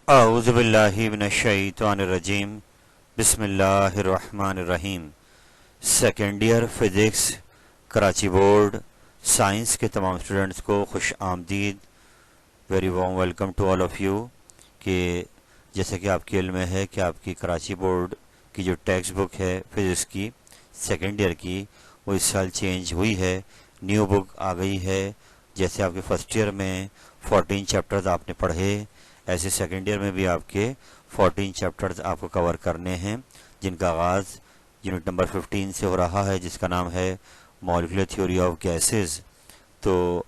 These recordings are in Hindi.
औज़ुबिल्लाहि मिनश्शैतानिर्रजीम बिस्मिल्लाहिर्रहमानिर्रहीम। Second year physics Karachi board science के तमाम स्टूडेंट्स को खुश आमदीद। Very warm welcome to all of you. कि जैसे कि आपके इल्म में है कि आपकी कराची बोर्ड की जो टेक्स्ट बुक है फिज़िक्स की सेकेंड ईयर की, वो इस साल चेंज हुई है, न्यू बुक आ गई है। जैसे आपके फर्स्ट ईयर में 14 चैप्टर्स आपने पढ़े, ऐसे सेकेंड ईयर में भी आपके 14 चैप्टर्स आपको कवर करने हैं, जिनका आगाज़ यूनिट नंबर 15 से हो रहा है, जिसका नाम है मॉलिक्यूलर थ्योरी ऑफ गैसेस। तो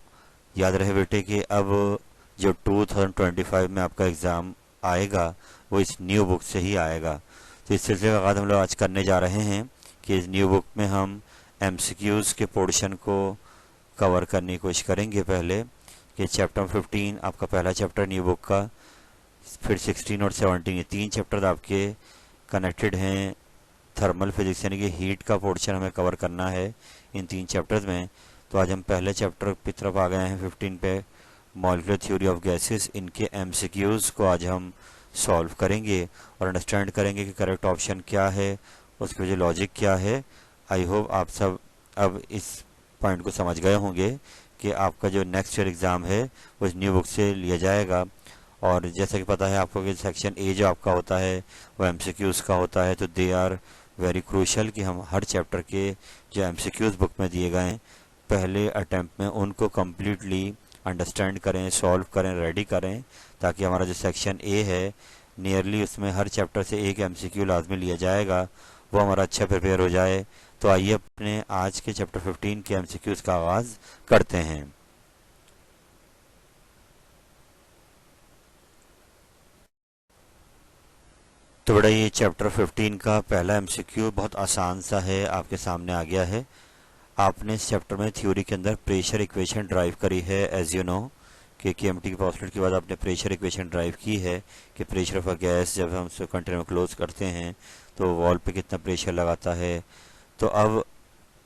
याद रहे बेटे कि अब जो 2025 में आपका एग्ज़ाम आएगा वो इस न्यू बुक से ही आएगा। तो इस सिलसिले का आगाज़ हम लोग आज करने जा रहे हैं कि इस न्यू बुक में हम एमसीक्यूज़ के पोर्शन को कवर करने की कोशिश करेंगे। पहले कि चैप्टर 15 आपका पहला चैप्टर न्यू बुक का, फिर 16 और 17 ये तीन चैप्टर आपके कनेक्टेड हैं। थर्मल फिजिक्स यानी कि हीट का पोर्शन हमें कवर करना है इन तीन चैप्टर्स में। तो आज हम पहले चैप्टर की तरफ आ गए हैं 15 पे, मॉलिक्यूलर थ्योरी ऑफ गैसेस। इनके एमसीक्यूज़ को आज हम सॉल्व करेंगे और अंडरस्टैंड करेंगे कि करेक्ट ऑप्शन क्या है, उसकी वजह लॉजिक क्या है। आई होप आप सब अब इस पॉइंट को समझ गए होंगे कि आपका जो नेक्स्ट ईयर एग्ज़ाम है वो इस न्यू बुक से लिया जाएगा। और जैसा कि पता है आपको कि सेक्शन ए जो आपका होता है वो एमसीक्यूज़ का होता है, तो दे आर वेरी क्रूशल कि हम हर चैप्टर के जो एमसीक्यूज़ बुक में दिए गए हैं पहले अटैम्प्ट में उनको कम्प्लीटली अंडरस्टैंड करें, सॉल्व करें, रेडी करें, ताकि हमारा जो सेक्शन ए है नियरली उसमें हर चैप्टर से एक एमसीक्यू लाजमी लिया जाएगा, वो हमारा अच्छा प्रिपेयर हो जाए। तो आइए अपने आज के चैप्टर 15 के एमसीक्यूज़ का आगाज़ करते हैं। तो बड़ा ये चैप्टर 15 का पहला एमसीक्यू बहुत आसान सा है, आपके सामने आ गया है। आपने इस चैप्टर में थ्योरी के अंदर प्रेशर इक्वेशन ड्राइव करी है, एज यू नो कि केएमटी की पोस्टलेट के बाद आपने प्रेशर इक्वेशन ड्राइव की है कि प्रेशर ऑफ अ गैस जब हम उसको कंटेनर में क्लोज करते हैं तो वॉल पे कितना प्रेशर लगाता है। तो अब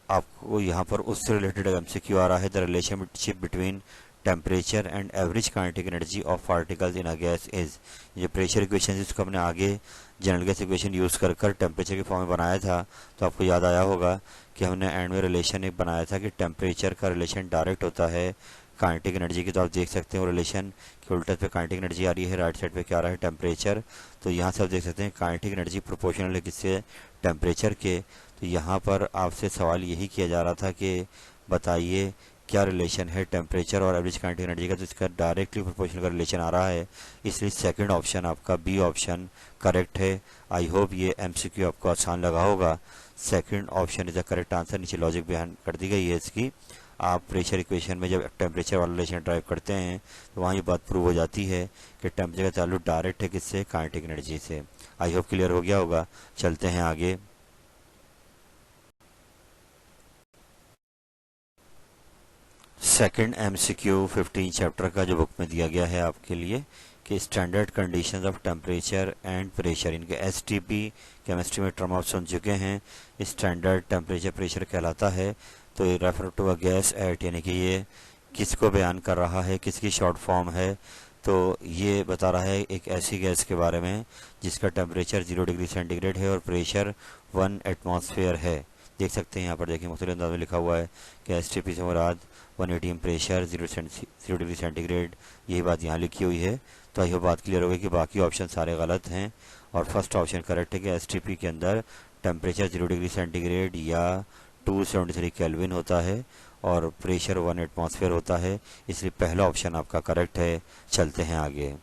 आपको यहाँ पर उससे रिलेटेड एमसीक्यू आ रहा है, the relationship between temperature and average kinetic energy of particles in a gas is. ये प्रेशर इक्वेशन जिसको हमने आगे जनरल गैस इक्वेशन यूज़ कर कर टेम्परेचर के फॉर्म में बनाया था, तो आपको याद आया होगा कि हमने एंड में रिलेशन एक बनाया था कि टेम्परेचर का रिलेशन डायरेक्ट होता है काइनेटिक एनर्जी की। तो आप देख सकते हैं वो रिलेशन कि उल्टा पे काइनेटिक एनर्जी आ रही है, राइट साइड पे क्या आ रहा है, टेम्परेचर। तो यहाँ से आप देख सकते हैं काइनेटिक एनर्जी प्रोपोर्शनल है किससे, टेम्परेचर के। तो यहाँ पर आपसे सवाल यही किया जा रहा था कि बताइए क्या रिलेशन है टेम्परेचर और एवरेज काइनेटिक एनर्जी का, तो इसका डायरेक्टली प्रोपोर्शनल का रिलेशन आ रहा है, इसलिए सेकंड ऑप्शन आपका बी ऑप्शन करेक्ट है। आई होप ये एमसीक्यू आपको आसान लगा होगा। Second option is the correct answer. नीचे लॉजिक बयान कर दी गई है इसकी। आप प्रेशर इक्वेशन में जब टेम्परेचर वाला रिलेशन ड्राइव करते हैं तो वहाँ ये बात प्रूव हो जाती है कि टेम्परेचर का ताल्लुक डायरेक्ट है किससे, काइनेटिक एनर्जी से। आई होप क्लियर हो गया होगा। चलते हैं आगे। सेकंड एमसीक्यू 15 चैप्टर का जो बुक में दिया गया है आपके लिए कि standard conditions of temperature and pressure, इनके एसटीपी केमिस्ट्री में टर्म आप सुन चुके हैं। स्टैंडर्ड टेम्परेचर प्रेशर कहलाता है। तो ये refer to a gas at, यानी कि ये किसको बयान कर रहा है, किसकी शॉर्ट फॉर्म है। तो ये बता रहा है एक ऐसी गैस के बारे में जिसका टेम्परेचर 0 डिग्री सेंटीग्रेड है और प्रेशर 1 एटमॉस्फेयर है। देख सकते हैं यहाँ पर, देखिए मुख्तलिफ अंदाज में लिखा हुआ है कि एसटीपी से मुराद 180 प्रेशर, 0 डिग्री सेंटीग्रेड, यही बात यहाँ लिखी हुई है। तो यह बात क्लियर हो गई कि बाकी ऑप्शन सारे गलत हैं और फर्स्ट ऑप्शन करेक्ट है कि एसटीपी के अंदर टेम्परेचर 0 डिग्री सेंटीग्रेड या 273 केल्विन होता है और प्रेशर 1 एटमॉस्फेयर होता है, इसलिए पहला ऑप्शन आपका करेक्ट है। चलते हैं आगे।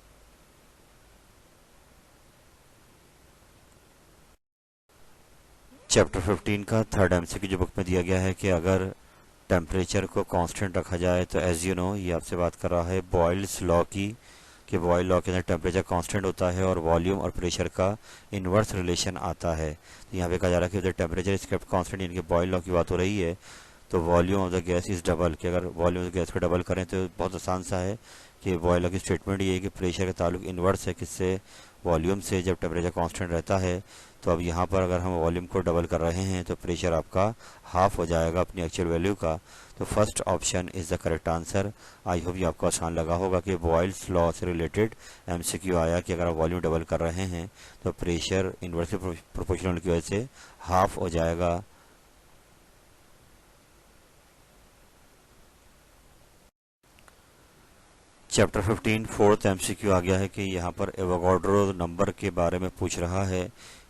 चैप्टर 15 का थर्ड एमसीक्यू जो बुक में दिया गया है कि अगर टेम्परेचर को कांस्टेंट रखा जाए तो एज यू नो, ये आपसे बात कर रहा है बॉयल्स लॉ की कि बॉयल लॉ के अंदर टेम्परेचर कांस्टेंट होता है और वॉल्यूम और प्रेशर का इन्वर्स रिलेशन आता है। तो यहाँ पे कहा जा रहा है कि टेम्परेचर इज केप्ट कांस्टेंट, यानी कि बॉयल लॉ की बात हो रही है, तो volume of the gas is double, कि अगर वॉल्यूम ऑफ द गैस को डबल करें तो बहुत आसान सा है कि बॉयल लॉ की स्टेटमेंट ये है कि प्रेशर का ताल्लुक इन्वर्स है किससे, वॉल्यूम से, जब टेम्परेचर कांस्टेंट रहता है। तो अब यहाँ पर अगर हम वॉल्यूम को डबल कर रहे हैं तो प्रेशर आपका हाफ हो जाएगा अपनी एक्चुअल वैल्यू का। तो first option is the correct answer. I hope ये आपको आसान लगा होगा कि बॉयल्स लॉ से रिलेटेड एमसीक्यू आया कि अगर आप वॉल्यूम डबल कर रहे हैं तो प्रेशर इन्वर्सली प्रोपोर्शनल की वजह से हाफ हो जाएगा। चैप्टर 15 फोर्थ एमसीक्यू आ गया है कि यहाँ पर एवोगाड्रो नंबर के बारे में पूछ रहा है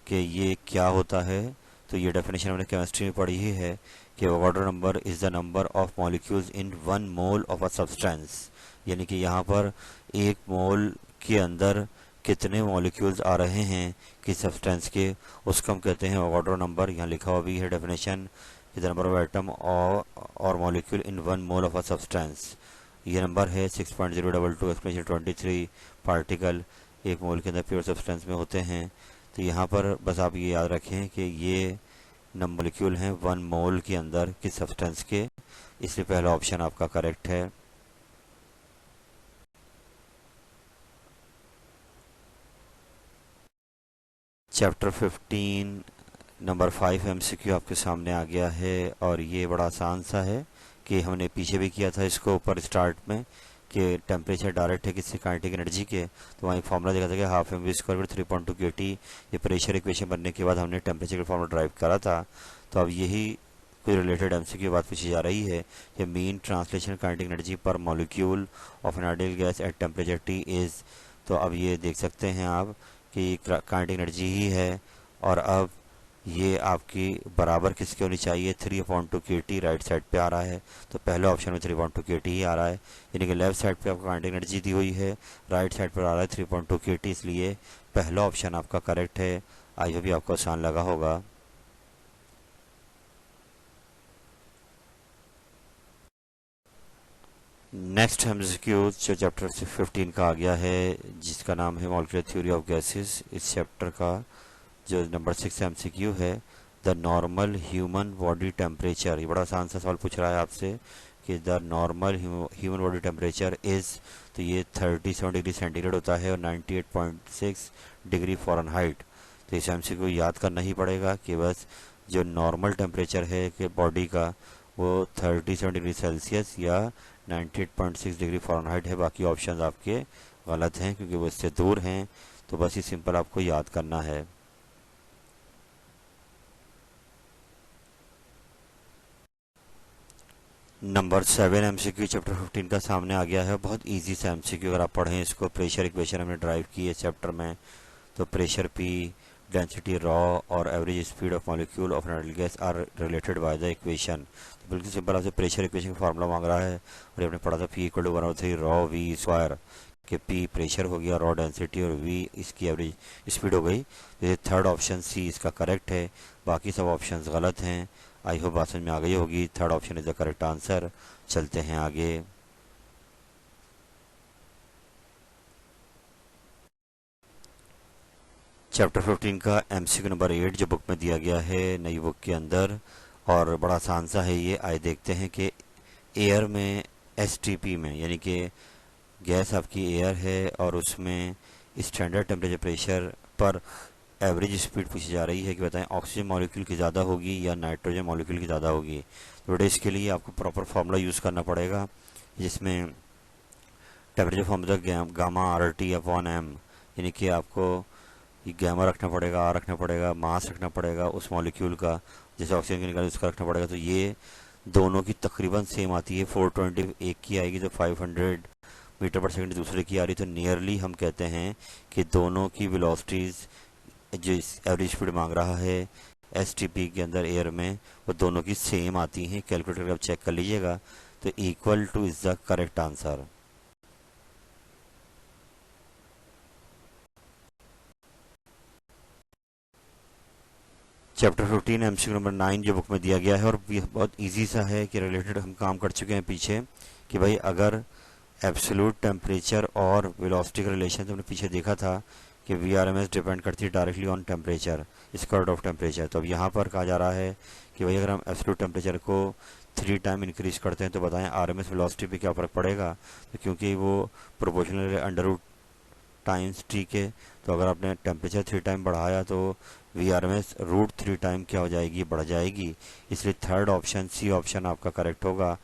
कि ये क्या होता है। तो ये डेफिनेशन हमने केमिस्ट्री में पढ़ी ही है कि Avogadro number is the number of molecules in 1 mole of a substance, यानी कि यहाँ पर 1 मोल के अंदर कितने मॉलिक्यूल्स आ रहे हैं किस सब्सटेंस के, उसको हम कहते हैं एवोगाड्रो नंबर। यहाँ लिखा हुआ भी है डेफिनेशन कि द नंबर ऑफ एटम और molecule in 1 mole of a substance. ये नंबर है 6.022 एक्सपोनेंशियल 23 पार्टिकल 1 मोल के अंदर प्योर सब्सटेंस में होते हैं। तो यहाँ पर बस आप ये याद रखें कि ये मॉलिक्यूल हैं 1 मोल के अंदर किस सब्सटेंस के, इसलिए पहला ऑप्शन आपका करेक्ट है। चैप्टर 15 नंबर 5 एमसीक्यू आपके सामने आ गया है और ये बड़ा आसान सा है कि हमने पीछे भी किया था इसको ऊपर स्टार्ट में कि टेम्परेचर डायरेक्ट है किसी काइनेटिक एनर्जी के, तो वहीं फॉर्मूला देखा था कि half m v square 3.2 kT। ये प्रेशर इक्वेशन बनने के बाद हमने टेम्परेचर का फॉर्मूला ड्राइव करा था। तो अब यही कोई रिलेटेड एमसीक्यू बात पूछी जा रही है कि मीन ट्रांसलेशन काइनेटिक एनर्जी पर molecule of an ideal gas at temperature T is. तो अब ये देख सकते हैं आप कि काइनेटिक एनर्जी ही है और अब ये आपकी बराबर किसकी होनी चाहिए 3/2 kT राइट साइड पे आ रहा है। तो पहले ऑप्शन में 3/2 kT ही आ रहा है, यानी कि लेफ्ट साइड पे आपको काइनेटिक एनर्जी दी हुई है, राइट साइड पर आ रहा है 3/2 kT, इसलिए पहला ऑप्शन आपका करेक्ट है। आई होप भी आपको आसान लगा होगा। नेक्स्ट एमसीक्यू जो चैप्टर 15 का आ गया है जिसका नाम है मॉलिक्यूलर थ्योरी ऑफ गैसेस। इस चैप्टर का जो नंबर 6 एमसीक्यू है the normal human body temperature. ये बड़ा आसान सा सवाल पूछ रहा है आपसे कि the normal human body temperature is, तो ये 37 डिग्री सेंटीग्रेड होता है और 98.6 डिग्री फ़ारेनहाइट। तो इस एमसीक्यू याद करना ही पड़ेगा कि बस जो नॉर्मल टेम्परेचर है कि बॉडी का वो 37 डिग्री सेल्सियस या 98.6 डिग्री फ़ारेनहाइट है, बाकी ऑप्शंस आपके गलत हैं क्योंकि वो इससे दूर हैं। तो बस ये सिंपल आपको याद करना है। नंबर 7 एमसीक्यू चैप्टर 15 का सामने आ गया है। बहुत इजी सा एमसीक्यू, अगर आप पढ़ें इसको। प्रेशर इक्वेशन हमने ड्राइव की है चैप्टर में। तो प्रेशर पी, डेंसिटी रॉ और average speed of molecule of an gas are related by the equation. तो बिल्कुल सिंपल आपसे प्रेशर इक्वेशन का फार्मूला मांग रहा है और हमने पढ़ा था P=1/3 रॉ वी स्क्वायर, कि पी प्रेशर हो गया, रॉ डेंसिटी और वी इसकी एवरेज स्पीड हो गई। तो ये थर्ड ऑप्शन सी इसका करेक्ट है, बाकी सब ऑप्शंस गलत हैं। आई होप बात समझ में आ गई होगी। Third option is the correct answer. चलते हैं आगे। चैप्टर 15 का एमसीक्यू नंबर 8 जो बुक में दिया गया है नई बुक के अंदर, और बड़ा आसान सा है ये। आइए देखते हैं कि एयर में एसटीपी में, यानी कि गैस आपकी एयर है और उसमें स्टैंडर्ड टेम्परेचर प्रेशर पर एवरेज स्पीड पूछी जा रही है कि बताएं ऑक्सीजन मॉलिक्यूल की ज़्यादा होगी या नाइट्रोजन मॉलिक्यूल की ज़्यादा होगी। तो बेटा इसके लिए आपको प्रॉपर फार्मूला यूज़ करना पड़ेगा जिसमें temperature formula gamma R T upon M, यानी कि आपको ये गामा रखना पड़ेगा, आर रखना पड़ेगा, मास रखना पड़ेगा उस मॉलिक्यूल का जैसे ऑक्सीजन की निकाल उसका रखना पड़ेगा। तो ये दोनों की तकरीबन सेम आती है। 420 एक की आएगी तो 500 मीटर पर सेकंड दूसरे की आ रही। तो नियरली हम कहते हैं कि दोनों की वेलोसिटीज़ जो एवरेज स्पीड मांग रहा है एसटीपी के अंदर एयर में वो दोनों की सेम आती हैं। कैलकुलेटर आप चेक कर लीजिएगा। तो equal two is the correct answer. Chapter 15 MCQ number 9 जो बुक में दिया गया है और ये बहुत इजी सा है कि रिलेटेड हम काम कर चुके हैं पीछे कि भाई अगर एब्सोल्यूट टेम्परेचर और वेलोसिटी का रिलेशन तो हमने पीछे देखा था कि VRMS डिपेंड करती है directly on temperature, square root of temperature. तो अब यहाँ पर कहा जा रहा है कि भाई अगर हम एब्सोल्यूट टेम्परेचर को 3 टाइम इंक्रीज करते हैं तो बताएं RMS वेलोसिटी पे क्या फ़र्क पड़ेगा। तो क्योंकि वो proportional under root times T के, तो अगर आपने टेम्परेचर 3 टाइम बढ़ाया तो VRMS √3 टाइम क्या हो जाएगी, बढ़ जाएगी। इसलिए थर्ड ऑप्शन, सी ऑप्शन आपका करेक्ट होगा।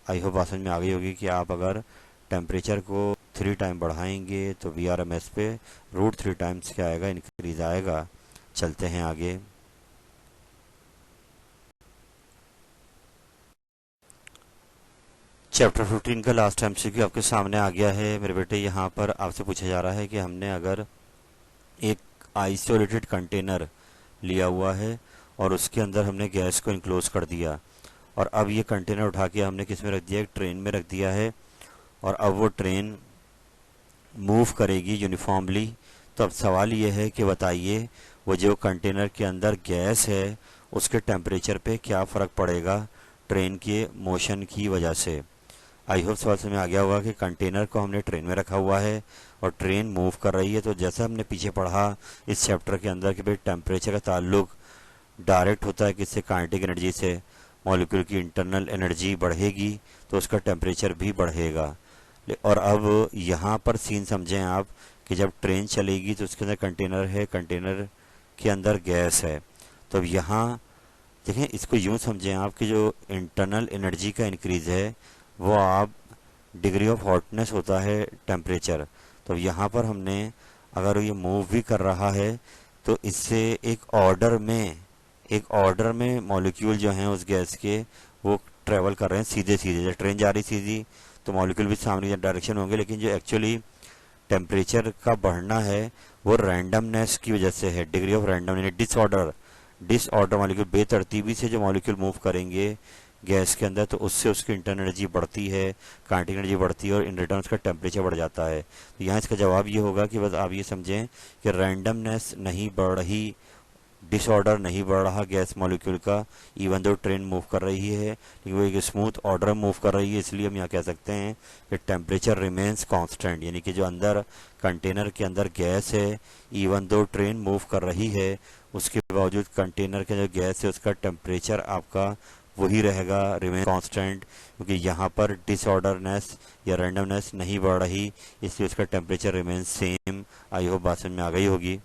आई होप बात समझ में आ गई होगी कि आप अगर टेम्परेचर को 3 टाइम बढ़ाएंगे तो VRMS पे √3 टाइम्स क्या आएगा, इंक्रीज आएगा। चलते हैं आगे। चैप्टर 15 का लास्ट MCQ आपके सामने आ गया है मेरे बेटे। यहाँ पर आपसे पूछा जा रहा है कि हमने अगर एक आइसोलेटेड कंटेनर लिया हुआ है और उसके अंदर हमने गैस को इनक्लोज कर दिया, और अब ये कंटेनर उठा के हमने किस में रख दिया, एक ट्रेन में रख दिया है, और अब वो ट्रेन मूव करेगी यूनिफॉर्मली। तो अब सवाल ये है कि बताइए वो जो कंटेनर के अंदर गैस है उसके टेम्परेचर पे क्या फ़र्क पड़ेगा ट्रेन के मोशन की वजह से। आई होप सवाल समझ में आ गया होगा कि कंटेनर को हमने ट्रेन में रखा हुआ है और ट्रेन मूव कर रही है। तो जैसा हमने पीछे पढ़ा इस चैप्टर के अंदर कि भाई टेम्परेचर का ताल्लुक डायरेक्ट होता है किससे, काइनेटिक एनर्जी से। मॉलिक्यूल की इंटरनल एनर्जी बढ़ेगी तो उसका टेम्परेचर भी बढ़ेगा। और अब यहाँ पर सीन समझें आप कि जब ट्रेन चलेगी तो उसके अंदर कंटेनर है, कंटेनर के अंदर गैस है। तो अब यहाँ देखें, इसको यूँ समझें आप कि जो इंटरनल एनर्जी का इंक्रीज है वो आप डिग्री ऑफ हॉटनेस होता है टेम्परेचर। तो यहाँ पर हमने अगर ये मूव भी कर रहा है तो इससे एक ऑर्डर में मॉलिक्यूल जो हैं उस गैस के वो ट्रेवल कर रहे हैं सीधे सीधे। जब ट्रेन जा रही सीधी तो मॉलिक्यूल भी सामने डायरेक्शन होंगे, लेकिन जो एक्चुअली टेम्परेचर का बढ़ना है वो रैंडमनेस की वजह से है, डिग्री ऑफ रैंडम यानी डिसऑर्डर मॉलिक्यूल बेतरतीबी से जो मॉलिक्यूल मूव करेंगे गैस के अंदर तो उससे उसकी इंटरनल एनर्जी बढ़ती है, काइनेटिक एनर्जी बढ़ती है और इन रिटर्न उसका टेम्परेचर बढ़ जाता है। तो यहाँ इसका जवाब ये होगा कि बस आप ये समझें कि रैंडमनेस नहीं बढ़ रही, डिसऑर्डर नहीं बढ़ रहा गैस मॉलिक्यूल का, इवन दो ट्रेन मूव कर रही है लेकिन वो एक स्मूथ ऑर्डर मूव कर रही है। इसलिए हम यहाँ कह सकते हैं कि टेम्परेचर रिमेन्स कांस्टेंट, यानी कि जो अंदर कंटेनर के अंदर गैस है इवन दो ट्रेन मूव कर रही है उसके बावजूद कंटेनर के जो गैस है उसका टेम्परेचर आपका वही रहेगा, रिमेन कांस्टेंट, क्योंकि यहाँ पर डिसऑर्डरनेस या रैंडमनेस नहीं बढ़ रही, इसलिए उसका temperature remain same. I hope बात समझ में आ गई होगी।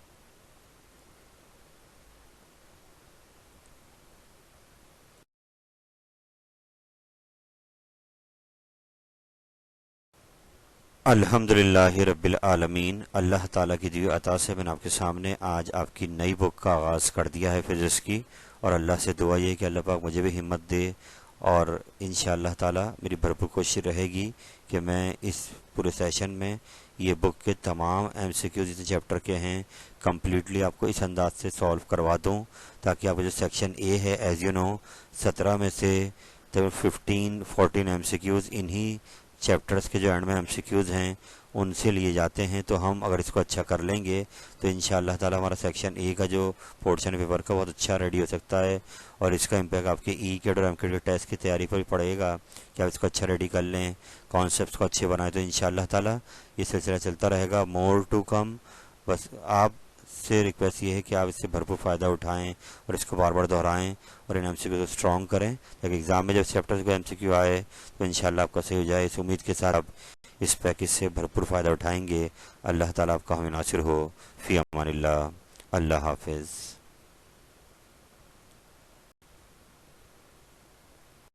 अल्हम्दुलिल्लाहि रब्बिल आलमीन। अल्लाह ताला की दी अता से मैंने आपके सामने आज आपकी नई बुक का आगाज़ कर दिया है फिज़िक्स की, और अल्लाह से दुआ ये कि अल्लाह पाक मुझे भी हिम्मत दे, और इंशाअल्लाह ताला मेरी भरपूर कोशिश रहेगी कि मैं इस पूरे सेशन में ये बुक के तमाम MCQ जितने चैप्टर के हैं कम्प्लीटली आपको इस अंदाज से सॉल्व करवा दूँ, ताकि आपका जो सेक्शन ए है एज़ यू नो 17 में से तब 15-14 MCQs इन्हीं चैप्टर्स के जो एंड में MCQs हैं उनसे लिए जाते हैं। तो हम अगर इसको अच्छा कर लेंगे तो इंशाअल्लाह ताला हमारा सेक्शन ए का जो पोर्शन पेपर का बहुत अच्छा रेडी हो सकता है, और इसका इम्पैक्ट आपके ECAT और MCAT के टेस्ट की तैयारी पर भी पड़ेगा कि आप इसको अच्छा रेडी कर लें, कॉन्सेप्ट्स को अच्छे बनाएं। तो इंशाअल्लाह ताला ये सिलसिला चलता रहेगा, मोर टू कम। बस आप से रिक्वेस्ट ये है कि आप इससे भरपूर फ़ायदा उठाएं और इसको बार बार दोहराएं और इन MCQ को स्ट्रॉन्ग करें, ताकि एग्ज़ाम में जब चैप्टर्स को MCQ आए तो इंशाल्लाह आपका सही हो जाए। इस उम्मीद के साथ आप इस पैकेज से भरपूर फ़ायदा उठाएंगे। अल्लाह ताला आपका हमें नासिर हो। फ़ी अमानिल्लाह। अल्लाह हाफिज़।